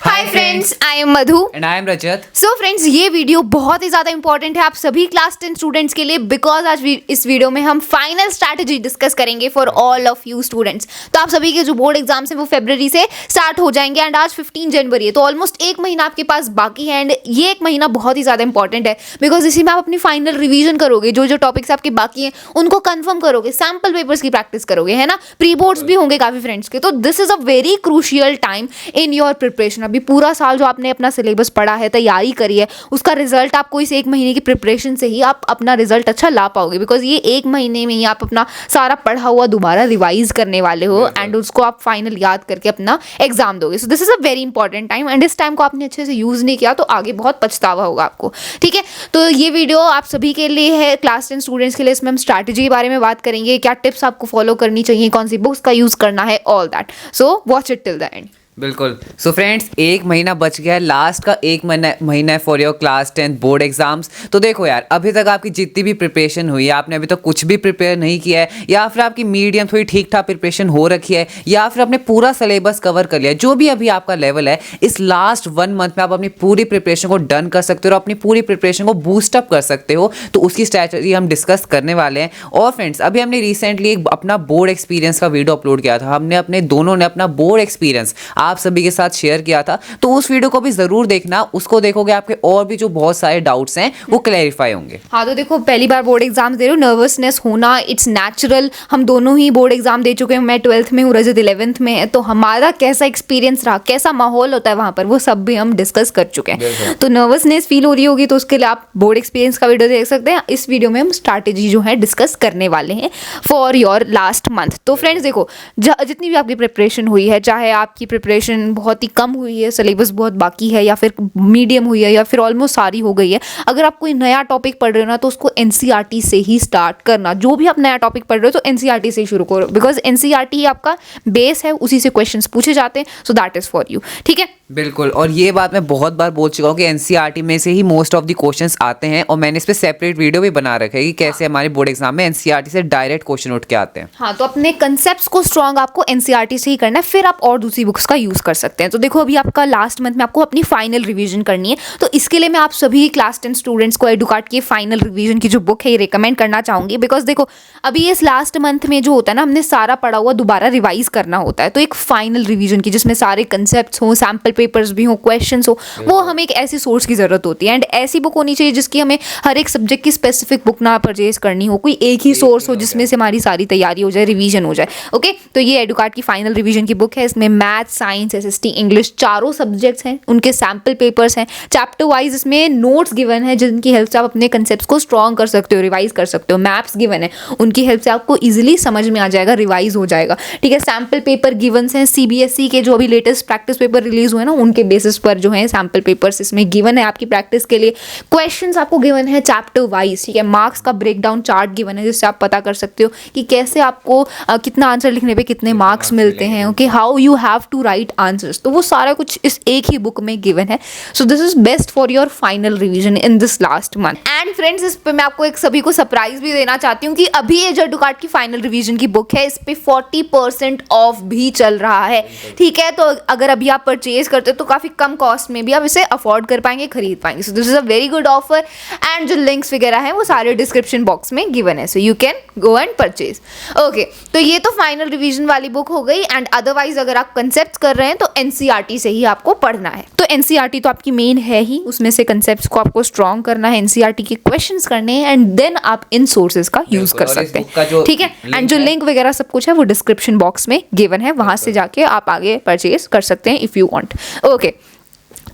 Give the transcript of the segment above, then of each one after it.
Hi friends, I am Madhu and I am Rajat. So friends, ये video बहुत ही ज़्यादा important है आप सभी क्लास 10 स्टूडेंट्स के लिए, बिकॉज आज इस वीडियो में हम फाइनल स्ट्रैटेजी डिस्कस करेंगे for all of you students. तो आप सभी के जो बोर्ड एग्जाम्स हैं वो फरवरी से स्टार्ट हो जाएंगे एंड आज 15 जनवरी है, तो ऑलमोस्ट एक महीना आपके पास बाकी है। एंड ये एक महीना बहुत ही ज़्यादा इंपॉर्टेंट है बिकॉज इसी में आप अपनी फाइनल रिवीजन करोगे, जो जो टॉपिक्स आपके बाकी हैं उनको कन्फर्म करोगे, सैम्पल पेपर्स की प्रैक्टिस करोगे, है ना। प्री बोर्ड्स भी होंगे काफ़ी फ्रेंड्स के, तो this is a very crucial time in your preparation. अभी पूरा साल जो आपने अपना सिलेबस पढ़ा है, तैयारी करी है, उसका रिजल्ट आपको इस एक महीने की प्रिपरेशन से ही आप अपना रिजल्ट अच्छा ला पाओगे, बिकॉज ये एक महीने में ही आप अपना सारा पढ़ा हुआ दोबारा रिवाइज करने वाले हो एंड उसको आप फाइनल याद करके अपना एग्जाम दोगे। So this is a very important time and इस टाइम को आपने अच्छे से यूज नहीं किया तो आगे बहुत पछतावा होगा आपको, ठीक है। तो ये वीडियो आप सभी के लिए है, क्लास 10 स्टूडेंट्स के लिए। इसमें हम स्ट्रैटेजी के बारे में बात करेंगे, क्या टिप्स आपको फॉलो करनी चाहिए, कौन सी बुक्स का यूज करना है, all that. So watch it till the end. बिल्कुल। सो फ्रेंड्स, एक महीना बच गया है, लास्ट का एक महीना है for your class 10 board exams. तो देखो यार, अभी तक आपकी जितनी भी प्रिपरेशन हुई है, आपने अभी तक कुछ भी प्रिपेयर नहीं किया है, या फिर आपकी मीडियम थोड़ी ठीक ठाक प्रिपरेशन हो रखी है, या फिर आपने पूरा सिलेबस कवर कर लिया, जो भी अभी आपका लेवल है, इस लास्ट 1 मंथ में आप अपनी पूरी प्रिपरेशन को डन कर सकते हो और अपनी पूरी प्रिपरेशन को बूस्टअप कर सकते हो। तो उसकी स्ट्रैटेजी हम डिस्कस करने वाले हैं। और फ्रेंड्स, अभी हमने रिसेंटली अपना बोर्ड एक्सपीरियंस का वीडियो अपलोड किया था, हमने अपने दोनों ने अपना बोर्ड एक्सपीरियंस आप सभी के साथ शेयर किया था, तो उस वीडियो को भी जरूर देखना। उसको देखोगे आपके और भी जो बहुत सारे डाउट्स हैं वो क्लैरिफाई होंगे। हाँ, तो देखो, पहली बार बोर्ड एग्जाम दे रहे हो, नर्वसनेस होना इट्स नेचुरल। हम दोनों ही बोर्ड एग्जाम दे चुके हैं, मैं 12th में हूँ, रजत 11th में है, तो हमारा कैसा एक्सपीरियंस रहा, कैसा माहौल होता है वहां पर, वो सब भी हम डिस्कस कर चुके हैं। तो नर्वसनेस फील हो रही होगी तो उसके लिए आप बोर्ड एक्सपीरियंस का वीडियो देख सकते हैं। इस वीडियो में हम स्ट्रैटेजी जो है डिस्कस करने वाले हैं फॉर योर लास्ट मंथ। तो फ्रेंड्स देखो, जितनी भी आपकी प्रिपरेशन हुई है, चाहे आपकी प्रिपरेशन बहुत ही कम हुई है, सिलेबस बहुत बाकी है, या फिर मीडियम हुई है, या फिर ऑलमोस्ट सारी हो गई है, अगर आप कोई नया टॉपिक पढ़ रहे हो ना, तो उसको एनसीईआरटी से ही स्टार्ट करना। जो भी आप नया टॉपिक पढ़ रहे हो तो एनसीईआरटी से ही शुरू करो, बिकॉज एनसीईआरटी ही आपका बेस है, उसी से क्वेश्चंस पूछे जाते हैं। So that is for you, ठीक है। बिल्कुल। और ये बात मैं बहुत बार बोल चुका हूँ कि एनसीईआरटी में से ही मोस्ट ऑफ द क्वेश्चंस आते हैं, और मैंने इस पे सेपरेट वीडियो भी बना रखा है कि कैसे हमारे बोर्ड एग्जाम में एनसीईआरटी से डायरेक्ट क्वेश्चन उठ के आते हैं। हाँ, तो अपने कंसेप्ट्स को स्ट्रॉन्ग आपको एनसीईआरटी से ही करना है, फिर आप और दूसरी बुक्स का यूज कर सकते हैं। तो देखो, अभी आपका लास्ट मंथ में आपको अपनी फाइनल रिवीजन करनी है, तो इसके लिए मैं आप सभी क्लास 10 स्टूडेंट्स को एडुकार्ट की फाइनल रिवीजन की जो बुक है ये रिकमेंड करना चाहूंगी, बिकॉज देखो, अभी इस लास्ट मंथ में जो होता है ना, हमने सारा पढ़ा हुआ दोबारा रिवाइज करना होता है। तो एक फाइनल रिवीजन की जिसमें सारे कंसेप्ट्स हो, सैम्पल पेपर्स भी हो, क्वेश्चंस हो, वो हमें एक ऐसी सोर्स की जरूरत होती है। एंड ऐसी बुक होनी चाहिए जिसकी हमें हर एक सब्जेक्ट की स्पेसिफिक बुक ना परचेज करनी हो, कोई एक ही सोर्स हो जिसमें से हमारी सारी तैयारी हो जाए, रिवीजन हो जाए। ओके, तो ये एडुकार्ट की फाइनल रिवीजन की बुक है। इसमें मैथ, साइंस, एसएसटी, इंग्लिश चारों सब्जेक्ट्स हैं, उनके सैम्पल पेपर्स हैं, चैप्टर वाइज इसमें नोट्स गिवन है जिनकी हेल्प से आप अपने कंसेप्ट्स को स्ट्रॉन्ग कर सकते हो, रिवाइज कर सकते हो। मैप्स गिवन है, उनकी हेल्प से आपको इजीली समझ में आ जाएगा, रिवाइज हो जाएगा, ठीक है। सैम्पल पेपर गिवन हैं, सीबीएसई के जो अभी लेटेस्ट प्रैक्टिस पेपर रिलीज हुए ना, उनके बेसिस पर जो है सैम्पल पेपर्स इसमें गिवन है आपकी प्रैक्टिस के लिए। क्वेश्चंस आपको गिवन है चैप्टर वाइज, ठीक है। मार्क्स का ब्रेकडाउन चार्ट गिवन है जिससे आप पता कर सकते हो कि कैसे आपको कितना आंसर लिखने पे कितने मार्क्स मिलते हैं, okay, how you have to write answers. तो वो सारा कुछ इस एक ही बुक में गिवन है। So this is best for your final revision in this last month. And friends, इस पे मैं आपको एक सभी को सरप्राइज भी देना चाहती हूँ कि अभी ये जो एडुकार्ट की फाइनल रिवीजन की बुक है, इस पे 40% ऑफ भी चल रहा है, ठीक है। तो अगर अभी आप परचेज करते हो तो काफी कम कॉस्ट में भी आप इसे अफोर्ड कर पाएंगे, खरीद पाएंगे। So this is a very good offer and जो लिंक्स वगैरह हैं वो सारे डिस्क्रिप्शन बॉक्स में गिवन है, so you can go and purchase. Okay, तो ये तो फाइनल रिवीजन वाली बुक हो गई। एंड अदरवाइज अगर आप कंसेप्ट कर रहे हैं तो एनसीईआरटी से ही आपको पढ़ना है। तो एनसीईआरटी तो आपकी मेन है ही, उसमें से कंसेप्ट्स को आपको स्ट्रॉन्ग करना है, एनसीईआरटी के क्वेश्चंस करने हैं, एंड देन आप इन सोर्सेज का यूज कर सकते हैं, ठीक है। एंड जो लिंक वगैरह सब कुछ है वो डिस्क्रिप्शन बॉक्स में गिवन है, वहां से जाके आप आगे परचेज कर सकते हैं इफ यू वांट। ओके,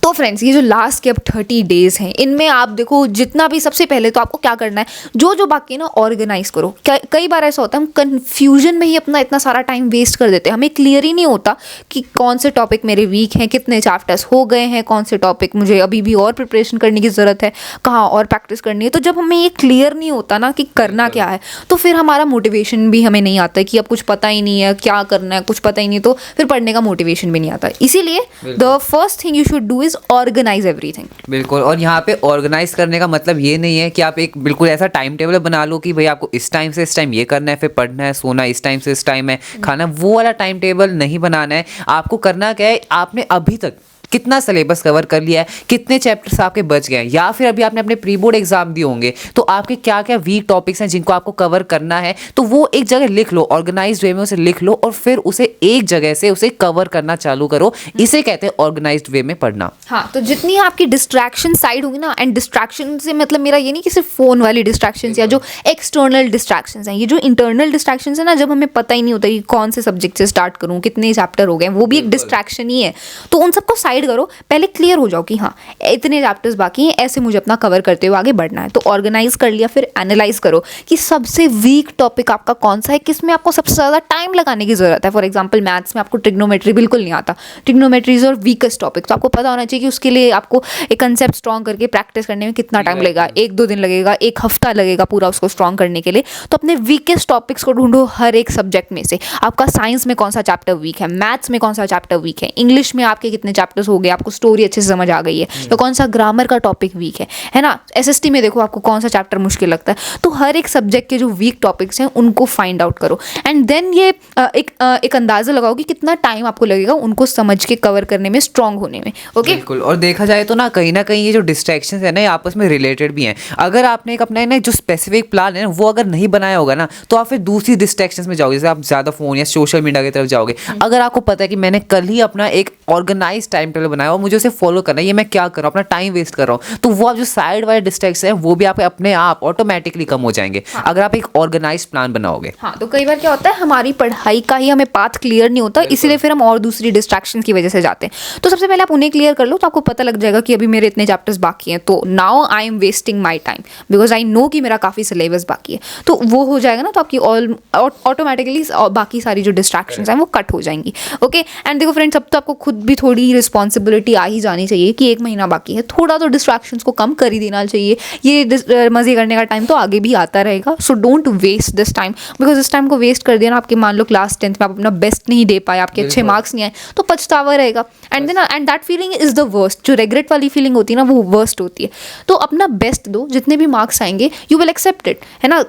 तो फ्रेंड्स, ये जो लास्ट के अब 30 डेज हैं, इनमें आप देखो, जितना भी, सबसे पहले तो आपको क्या करना है, जो जो बाकी है ना ऑर्गेनाइज करो। कई बार ऐसा होता है हम कंफ्यूजन में ही अपना इतना सारा टाइम वेस्ट कर देते हैं, हमें क्लियर ही नहीं होता कि कौन से टॉपिक मेरे वीक हैं, कितने चैप्टर्स हो गए हैं, कौन से टॉपिक मुझे अभी भी और प्रिपरेशन करने की ज़रूरत है, कहाँ और प्रैक्टिस करनी है। तो जब हमें ये क्लियर नहीं होता ना कि करना क्या है, तो फिर हमारा मोटिवेशन भी हमें नहीं आता कि अब कुछ पता ही नहीं है क्या करना है, कुछ पता ही नहीं, तो फिर पढ़ने का मोटिवेशन भी नहीं आता। इसीलिए the first thing you should do is organise everything. बिल्कुल। और यहाँ पे ऑर्गेनाइज करने का मतलब ये नहीं है कि आप एक बिल्कुल ऐसा टाइम टेबल बना लो कि भाई आपको इस टाइम से इस टाइम ये करना है, फिर पढ़ना है, सोना इस टाइम से इस टाइम है, खाना, वो वाला टाइम टेबल नहीं बनाना है। आपको करना क्या है, आपने अभी तक कितना सिलेबस कवर कर लिया है, कितने चैप्टर्स आपके बच गए हैं, या फिर अभी आपने अपने प्री बोर्ड एग्जाम दिए होंगे तो आपके क्या क्या वीक टॉपिक्स हैं जिनको आपको कवर करना है, तो वो एक जगह लिख लो, ऑर्गेनाइज्ड वे में उसे लिख लो और फिर उसे एक जगह से उसे कवर करना चालू करो। इसे कहते हैं ऑर्गेनाइज्ड वे में पढ़ना। हाँ, तो जितनी आपकी डिस्ट्रैक्शन साइड होगी ना, एंड डिस्ट्रैक्शन से मतलब मेरा ये नहीं कि सिर्फ फोन वाली डिस्ट्रैक्शन या जो एक्सटर्नल डिस्ट्रैक्शन हैं, ये जो इंटरनल डिस्ट्रैक्शन है ना, जब हमें पता ही नहीं होता कि कौन से सब्जेक्ट से स्टार्ट करूँ, कितने चैप्टर हो गए, वो भी एक डिस्ट्रैक्शन ही है। तो उन सबको साइड करो, पहले क्लियर हो जाओ कि हाँ इतने चैप्टर्स बाकी हैं, ऐसे मुझे अपना कवर करते हुए आगे बढ़ना है। तो ऑर्गेनाइज कर लिया, फिर एनालाइज करो कि सबसे वीक टॉपिक आपका कौन सा है, किसमें आपको सबसे ज़्यादा टाइम लगाने की जरूरत है। फॉर एग्जाम्पल मैथ्स में आपको ट्रिग्नोमेट्री बिल्कुल नहीं आता, ट्रिग्नोमेट्री इज और वीकेस्ट टॉपिक, तो आपको पता होना चाहिए कि उसके लिए आपको एक कंसेप्ट स्ट्रॉन्ग करके प्रैक्टिस करने में कितना टाइम लगेगा, 1-2 दिन लगेगा, 1 हफ्ता लगेगा पूरा उसको स्ट्रॉन्ग करने के लिए। तो अपने वीकेस्ट टॉपिक्स को ढूंढो हर एक सब्जेक्ट में से। आपका साइंस में कौन सा चैप्टर वीक है, मैथ्स में कौन सा चैप्टर वीक है, इंग्लिश में आपके कितने चैप्टर्स हो गए, आपको स्टोरी अच्छे से समझ आ गई है, तो कौन सा ग्रामर का टॉपिक वीक है ना। एसएसटी में देखो आपको कौन सा चैप्टर मुश्किल लगता है। तो हर एक सब्जेक्ट के जो वीक टॉपिक्स हैं उनको फाइंड आउट करो, एंड देन ये एक अंदाजा लगाओ कि कितना टाइम आपको लगेगा उनको समझ के कवर करने में, स्ट्रॉन्ग होने में। ओके, बिल्कुल। और देखा जाए तो ना कहीं ये जो डिस्ट्रैक्शंस है ना, ये आपस में रिलेटेड भी हैं। अगर आपने एक अपना ना जो स्पेसिफिक प्लान है ना वो अगर नहीं बनाया होगा ना, तो आप फिर दूसरी डिस्ट्रैक्शंस में जाओगे, जैसे आप ज़्यादा फ़ोन या सोशल मीडिया की तरफ जाओगे। अगर आपको पता है कि मैंने कल ही अपना एक ऑर्गेनाइज टाइम टेबल बनाया और मुझे उसे फॉलो करना है, ये मैं क्या कर रहा हूँ, अपना टाइम वेस्ट कर रहा हूँ, तो वो आप जो साइड वाले डिस्ट्रैक्शन है वो भी आप अपने आप ऑटोमेटिकली कम हो जाएंगे। अगर आप एक ऑर्गेनाइज प्लान बनाओगे। हाँ, तो कई बार क्या होता है हमारी पढ़ाई का ही हमें पाथ क्लियर नहीं होता, इसीलिए फिर हम और दूसरी डिस्ट्रैक्शन की वजह से जाते हैं। तो सबसे पहले आप उन्हें क्लियर कर लो, तो आपको पता लग जाएगा कि अभी मेरे इतने चैप्टर्स बाकी हैं, तो now I am wasting my time because I know कि मेरा काफ़ी सिलेबस बाकी है। तो वो हो जाएगा ना, तो आपकी ऑटोमेटिकली बाकी सारी जो डिस्ट्रैक्शंस हैं वो कट हो जाएंगी। ओके, एंड देखो फ्रेंड्स, अब तो आपको खुद भी थोड़ी रिस्पॉन्सिबिलिटी आ ही जानी चाहिए कि 1 महीना बाकी है, थोड़ा तो डिस्ट्रैक्शंस को कम कर ही देना चाहिए। ये मज़े करने का टाइम तो आगे भी आता रहेगा, so don't waste this time, because इस टाइम को वेस्ट कर दिया ना, आपके मान लो क्लास 10th में आप अपना बेस्ट नहीं दे पाए, आपके अच्छे मार्क्स नहीं आए, तो पछतावा रहेगा। And then and that feeling is the worst, जो रेग्रेट वाली फीलिंग होती है ना वो वर्स्ट होती है। तो अपना बेस्ट दो, जितने भी मार्क्स आएंगे यू विल एक्सेप्ट इट, है ना।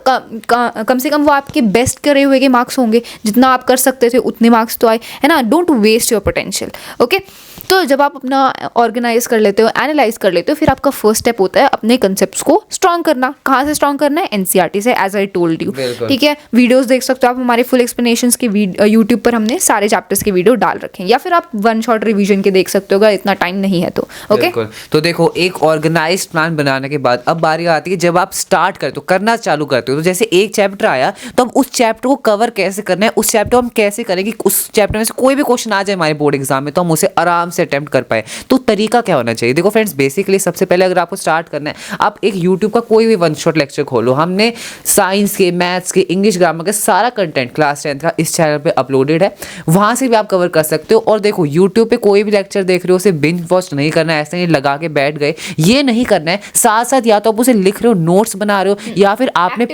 कम से कम वो आपके बेस्ट करे हुए के मार्क्स होंगे, जितना आप कर सकते थे उतने मार्क्स तो आए, है ना। Don't waste your potential. Okay, तो जब आप अपना ऑर्गेनाइज कर लेते हो, एनालाइज कर लेते हो, फिर आपका फर्स्ट स्टेप होता है अपने कंसेप्ट्स को स्ट्रॉन्ग करना। कहाँ से स्ट्रॉन्ग करना है? एनसीईआरटी से, एज आई टोल्ड यू। ठीक है, वीडियोस देख सकते हो आप हमारे फुल एक्सप्लेनेशंस के यूट्यूब पर हमने सारे चैप्टर्स के वीडियो डाल रखे हैं, या फिर आप 1 शॉट रिवीजन के देख सकते हो अगर इतना टाइम नहीं है तो। ओके, तो देखो, एक ऑर्गेनाइज प्लान बनाने के बाद अब बारी आती है जब आप स्टार्ट करते हो, करना चालू करते हो। तो जैसे एक चैप्टर आया तो हम उस चैप्टर को कवर कैसे करना है, उस चैप्टर को हम कैसे करें कि उस चैप्टर में से कोई भी क्वेश्चन आ जाए हमारे बोर्ड एग्जाम में तो हम उसे आराम से अटेम्प्ट कर पाए। तो तरीका क्या होना चाहिए? देखो फ्रेंड्स, बेसिकली सबसे पहले अगर आपको स्टार्ट करना है, आप एक यूट्यूब का कोई भी 1 शॉट लेक्चर खोलो। हमने साइंस के, मैथ्स के, इंग्लिश ग्रामर के सारा कंटेंट क्लास 10th का इस चैनल पे अपलोडेड है, वहाँ से भी आप कवर कर सकते हो। और देखो, यूट्यूब पे कोई भी लेक्चर देख रहे हो उसे बिंज वॉच नहीं करना है, ऐसे नहीं लगा के बैठ गए, ये नहीं करना है। साथ साथ या तो आप उसे लिख रहे हो, नोट्स बना रहे हो, या फिर आपने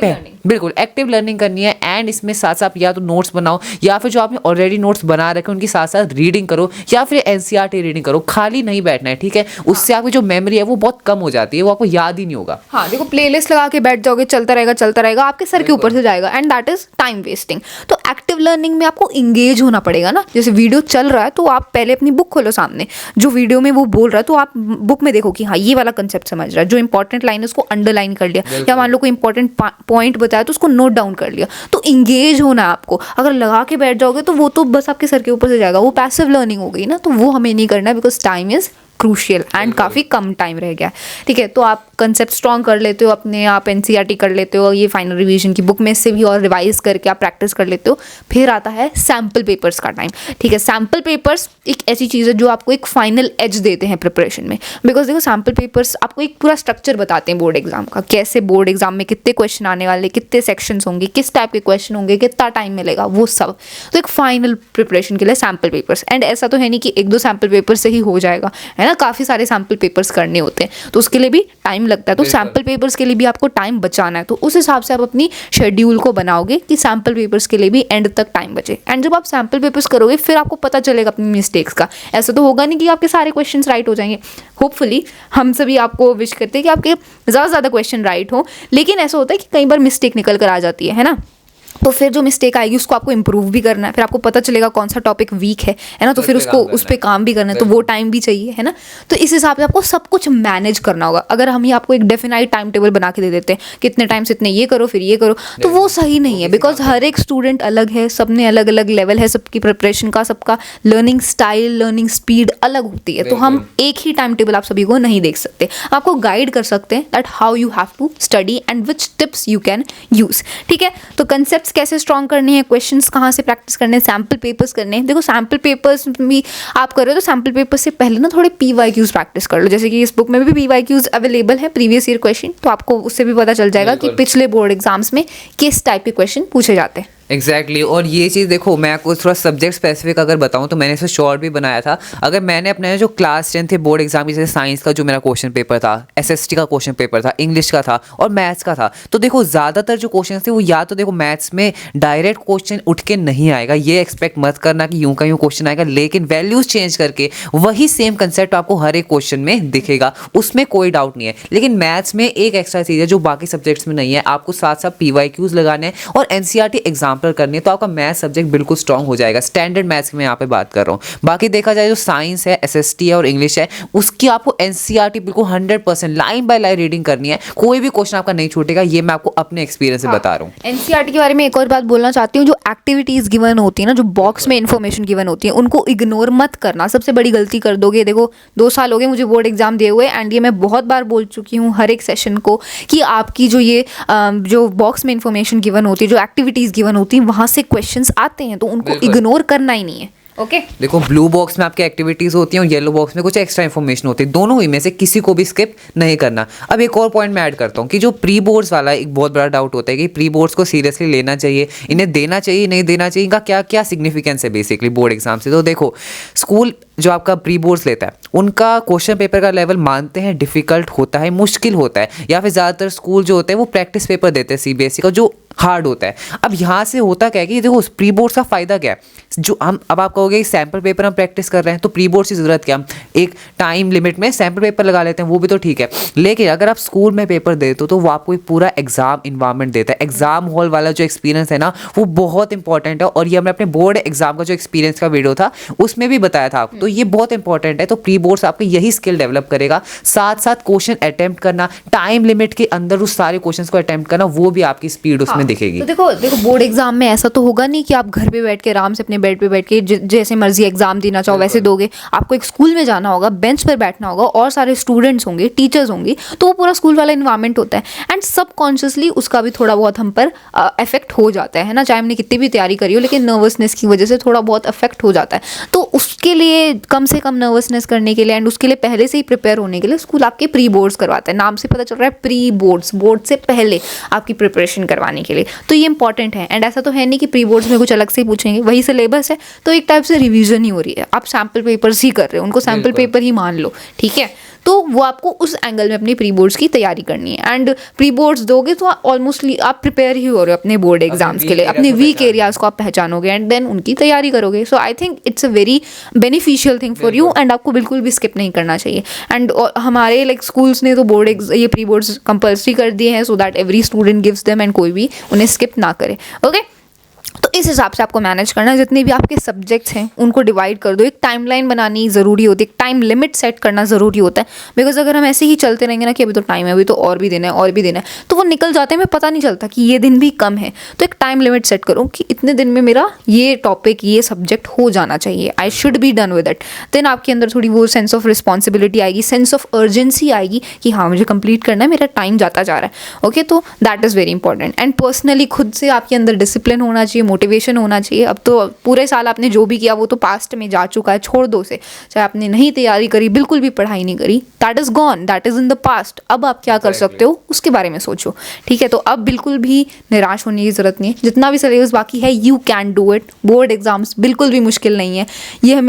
बिल्कुल एक्टिव लर्निंग करनी है। एंड इसमें साथ साथ या तो नोट्स बनाओ, या फिर जो आपने ऑलरेडी नोट्स बना रखे उनकी साथ साथ रीडिंग करो, या फिर एनसीईआरटी रीडिंग करो। खाली नहीं बैठना है, ठीक है। उससे आपकी जो मेमोरी है वो बहुत कम हो जाती है, वो आपको याद ही नहीं होगा। हाँ, देखो, प्लेलिस्ट लगा के बैठ जाओगे, चलता रहेगा, आपके सर के ऊपर से जाएगा, and that is time wasting. तो एक्टिव लर्निंग में आपको इंगेज होना पड़ेगा ना। जैसे वीडियो चल रहा है तो आप पहले अपनी बुक खोलो सामने, जो वीडियो में वो बोल रहा है तो आप बुक में देखो कि हाँ ये वाला कंसेप्ट समझ रहा है, जो इंपॉर्टेंट लाइन है उसको अंडरलाइन कर लिया, या मान लो कोई इंपॉर्टेंट पॉइंट बताया तो उसको नोट डाउन कर लिया। तो इंगेज होना है आपको। अगर लगा के बैठ जाओगे तो वो तो बस आपके सर के ऊपर से जाएगा, वो पैसिव लर्निंग हो गई ना। तो वो हमें नहीं करना, because time is crucial and काफ़ी कम टाइम रह गया है। ठीक है, तो आप कंसेप्ट स्ट्रॉन्ग कर लेते हो अपने, आप एनसीईआरटी कर लेते हो, ये फाइनल रिवीजन की बुक में से भी और रिवाइज करके आप प्रैक्टिस कर लेते हो। फिर आता है सैम्पल पेपर्स का टाइम। ठीक है, सैम्पल पेपर्स एक ऐसी चीज़ है जो आपको एक फाइनल एज देते हैं प्रिपरेशन में। बिकॉज देखो, सैम्पल पेपर्स आपको एक पूरा स्ट्रक्चर बताते हैं बोर्ड एग्जाम का, कैसे बोर्ड एग्जाम में कितने क्वेश्चन आने वाले, कितने सेक्शंस होंगे, किस टाइप के क्वेश्चन होंगे, कितना टाइम मिलेगा, वो सब। तो एक फाइनल प्रिपरेशन के लिए सैम्पल पेपर्स। एंड ऐसा तो है नहीं कि 1-2 सैम्पल पेपर से ही हो जाएगा, है ना। काफ़ी सारे सैम्पल पेपर्स करने होते हैं, तो उसके लिए भी टाइम लगता है। तो सैम्पल पेपर्स के लिए भी आपको टाइम बचाना है, तो उस हिसाब से आप अपनी शेड्यूल को बनाओगे कि सैम्पल पेपर्स के लिए भी एंड तक टाइम बचे। एंड जब आप सैम्पल पेपर्स करोगे फिर आपको पता चलेगा अपनी मिस्टेक्स का। ऐसा तो होगा नहीं कि आपके सारे क्वेश्चंस राइट हो जाएंगे। होपफुली हम सभी आपको विश करते हैं कि आपके ज़्यादा से ज़्यादा क्वेश्चन राइट हो, लेकिन ऐसा होता है कि कई बार मिस्टेक निकल कर आ जाती है ना। तो फिर जो मिस्टेक आएगी उसको आपको इंप्रूव भी करना है, फिर आपको पता चलेगा कौन सा टॉपिक वीक है ना, तो फिर उसको उस पर काम भी करना है, तो वो टाइम भी चाहिए, है ना। तो इस हिसाब से आपको सब कुछ मैनेज करना होगा। अगर हम ही आपको एक डेफिनाइट टाइम टेबल बना के दे देते हैं कितने टाइम से इतने ये करो फिर ये करो, तो वो सही नहीं है, बिकॉज हर एक स्टूडेंट अलग है, सब ने अलग अलग लेवल है सबकी प्रिपरेशन का, सबका लर्निंग स्टाइल लर्निंग स्पीड अलग होती है, तो हम एक ही टाइम टेबल आप सभी को नहीं देख सकते। आपको गाइड कर सकते हैं that how you have to study and which tips you can use, ठीक है। तो कंसेप्ट्स कैसे स्ट्रॉन्ग करने हैं, क्वेश्चंस कहाँ से प्रैक्टिस करने हैं, सैम्पल पेपर्स करने हैं। देखो सैम्पल पेपर्स भी आप कर रहे हो तो सैम्पल पेपर से पहले ना थोड़े PYQs प्रैक्टिस कर लो, जैसे कि इस बुक में भी PYQs अवेलेबल है, प्रीवियस ईयर क्वेश्चन, तो आपको उससे भी पता चल जाएगा कि पिछले बोर्ड एग्जाम्स में किस टाइप के क्वेश्चन पूछे जाते हैं। एग्जैक्टली और ये चीज़ देखो, मैं आपको थोड़ा सब्जेक्ट स्पेसिफिक अगर बताऊं तो मैंने इसे शॉर्ट भी बनाया था। अगर मैंने अपने जो क्लास 10 थे बोर्ड एग्जाम की, जैसे साइंस का जो मेरा क्वेश्चन पेपर था, SST का क्वेश्चन पेपर था, इंग्लिश का था और मैथ्स का था, तो देखो ज़्यादातर जो क्वेश्चन थे वो या तो देखो मैथ्स में डायरेक्ट क्वेश्चन उठ के नहीं आएगा, ये एक्सपेक्ट मत करना कि यूं का यूं क्वेश्चन आएगा, लेकिन वैल्यूज चेंज करके वही सेम कंसेप्ट आपको हर एक क्वेश्चन में दिखेगा, उसमें कोई डाउट नहीं है। लेकिन मैथ्स में एक एक्स्ट्रा चीज़ है जो बाकी सब्जेक्ट्स में नहीं है, आपको साथ साथ PYQs लगाने हैं और NCERT एग्जाम्पल करने, तो आपका मैथ सब्जेक्ट बिल्कुल स्ट्रांग हो जाएगा। स्टैंडर्ड मैथ्स की मैं यहाँ पे बात कर रहा हूँ। बाकी देखा जाए जो साइंस है, SST है और इंग्लिश है, उसकी आपको NCERT बिल्कुल 100% लाइन बाय लाइन रीडिंग करनी है, कोई भी क्वेश्चन आपका नहीं छूटेगा, ये मैं आपको अपने एक्सपीरियंस से बता रहा हूँ। NCERT के बारे में एक और बात बोलना चाहती हूँ, जो एक्टिविटीज़ गिवन होती है ना, जो बॉक्स में इन्फॉर्मेशन गिवन होती है, उनको इग्नोर मत करना। सबसे बड़ी गलती कर दोगे, देखो 2 साल हो गए मुझे बोर्ड एग्जाम दिए हुए, एंड ये मैं बहुत बार बोल चुकी हूँ हर एक सेशन को कि आपकी जो ये जो बॉक्स में इन्फॉर्मेशन गिवन होती है, जो एक्टिविटीज़ गिवन होती हैं, वहाँ से क्वेश्चंस आते हैं, तो उनको इग्नोर करना ही नहीं है। ओके देखो ब्लू बॉक्स में आपकी एक्टिविटीज होती हैं और येलो बॉक्स में कुछ एक्स्ट्रा इन्फॉर्मेशन होती है, दोनों ही में से किसी को भी स्किप नहीं करना। अब एक और पॉइंट मैं ऐड करता हूँ कि जो प्री बोर्ड्स वाला एक बहुत बड़ा डाउट होता है कि प्री बोर्ड्स को सीरियसली लेना चाहिए, इन्हें देना चाहिए नहीं देना चाहिए, इनका क्या क्या सिग्निफिकेंस है बेसिकली बोर्ड एग्जाम से। तो देखो स्कूल जो आपका प्री बोर्ड्स लेता है उनका क्वेश्चन पेपर का लेवल मानते हैं डिफिकल्ट होता है, मुश्किल होता है, या फिर ज़्यादातर स्कूल जो होते हैं वो प्रैक्टिस पेपर देते हैं CBSE का जो हार्ड होता है। अब यहाँ से होता क्या है कि देखो प्री बोर्ड्स का फ़ायदा क्या है, जो हम अब आप कहोगे सैम्पल पेपर हम प्रैक्टिस कर रहे हैं तो प्री बोर्ड्स की ज़रूरत क्या, हम एक टाइम लिमिट में सैम्पल पेपर लगा लेते हैं, वो भी तो ठीक है। लेकिन अगर आप स्कूल में पेपर देते हो तो वो आपको एक पूरा एग्जाम इन्वायरमेंट देता है, एग्जाम हॉल वाला जो एक्सपीरियंस है ना वो बहुत इंपॉर्टेंट है, और ये हमने अपने बोर्ड एग्जाम का जो एक्सपीरियंस का वीडियो था उसमें भी बताया था आपको, तो ये बहुत इंपॉर्टेंट है। तो प्री बोर्ड्स आपको यही स्किल डेवलप करेगा, साथ साथ क्वेश्चन अटेम्प्ट करना, टाइम लिमिट के अंदर उस सारे क्वेश्चंस को अटेम्प्ट करना, वो भी आपकी स्पीड उसमें दिखेगी। तो देखो बोर्ड एग्जाम में ऐसा तो होगा नहीं कि आप घर पे बैठ के आराम से अपने बेड पे बैठ के जैसे मर्जी एग्जाम देना चाहो वैसे दोगे। आपको एक स्कूल में जाना होगा, बेंच पर बैठना होगा, और सारे स्टूडेंट्स होंगे, टीचर्स होंगे, तो वो पूरा स्कूल वाला इन्वायरमेंट होता है, एंड सबकॉन्शियसली उसका भी थोड़ा बहुत हम पर इफेक्ट हो जाता है ना, चाहे हमने कितनी भी तैयारी करी हो, लेकिन नर्वसनेस की वजह से थोड़ा बहुत इफेक्ट हो जाता है। तो उसके लिए कम से कम नर्वसनेस करने के लिए एंड उसके लिए पहले से ही प्रिपेयर होने के लिए स्कूल आपके प्री बोर्ड्स करवाता है, नाम से पता चल रहा है प्री बोर्ड्स, बोर्ड से पहले आपकी प्रिपरेशन करवाने के लिए, तो ये इंपॉर्टेंट है। एंड ऐसा तो है नहीं कि प्री बोर्ड्स में कुछ अलग से ही पूछेंगे, वही सिलेबस है, तो एक टाइप से रिवीजन ही हो रही है, आप सैम्पल पेपर्स ही कर रहे हो, उनको सैम्पल पेपर ही मान लो, ठीक है। तो वो आपको उस एंगल में अपनी प्री बोर्ड्स की तैयारी करनी है, एंड प्री बोर्ड्स दोगे तो ऑलमोस्टली आप प्रिपेयर ही हो रहे हो अपने बोर्ड एग्जाम्स के लिए, अपने वीक एरियाज को आप पहचानोगे एंड देन उनकी तैयारी करोगे। So I think it's a very beneficial thing for you, and आपको बिल्कुल भी स्किप नहीं करना चाहिए। एंड हमारे लाइक स्कूल्स ने तो बोर्ड ये प्री बोर्ड्स कंपल्सरी कर दिए हैं so that every student gives them and कोई भी उन्हें स्किप ना करे। ओके तो इस हिसाब से आपको मैनेज करना है, जितने भी आपके सब्जेक्ट्स हैं उनको डिवाइड कर दो, एक टाइमलाइन बनानी ज़रूरी होती है, एक टाइम लिमिट सेट करना ज़रूरी होता है, बिकॉज अगर हम ऐसे ही चलते रहेंगे ना कि अभी तो टाइम है, अभी तो और भी देना है और भी देना है, तो वो निकल जाते हैं, हमें पता नहीं चलता कि ये दिन भी कम है। तो एक टाइम लिमिट सेट करो कि इतने दिन में मेरा ये टॉपिक ये सब्जेक्ट हो जाना चाहिए, I should be done with it. Then आपके अंदर थोड़ी वो सेंस ऑफ रिस्पॉन्सिबिलिटी आएगी, सेंस ऑफ अर्जेंसी आएगी कि हाँ मुझे कंप्लीट करना है, मेरा टाइम जाता जा रहा है। ओके तो that is very important. And personally खुद से आपके अंदर डिसिप्लिन होना चाहिए, मोटिवेशन होना चाहिए। अब तो पूरे साल आपने जो भी किया वो तो पास्ट में जा चुका है, छोड़ दो उसे। चाहे आपने नहीं तैयारी करी, बिल्कुल भी पढ़ाई नहीं करी, that is gone, that is in the past. अब आप क्या कर सकते हो उसके बारे में सोचो, ठीक है। तो अब बिल्कुल भी निराश होने की जरूरत नहीं है, जितना भी सिलेबस बाकी है you can do it. Board exams बिल्कुल भी मुश्किल नहीं है, ये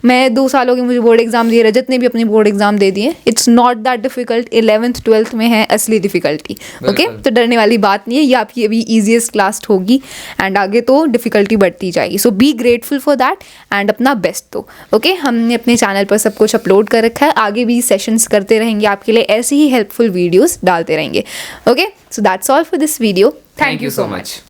मैं 2 साल हो गए मुझे बोर्ड एग्जाम दिए रहे, जितने भी अपने बोर्ड एग्जाम दे दिए, it's not that difficult. 11th 12th में है असली डिफिकल्टी। ओके तो डरने वाली बात नहीं है, ये आपकी अभी ईजीएस्ट क्लास होगी एंड आगे तो डिफिकल्टी बढ़ती जाएगी। So be grateful for that and अपना बेस्ट दो। ओके हमने अपने चैनल पर सब कुछ अपलोड कर रखा है, आगे भी सेशंस करते रहेंगे आपके लिए, ऐसे ही हेल्पफुल वीडियोस डालते रहेंगे। Okay so that's all for this video. Thank you so much.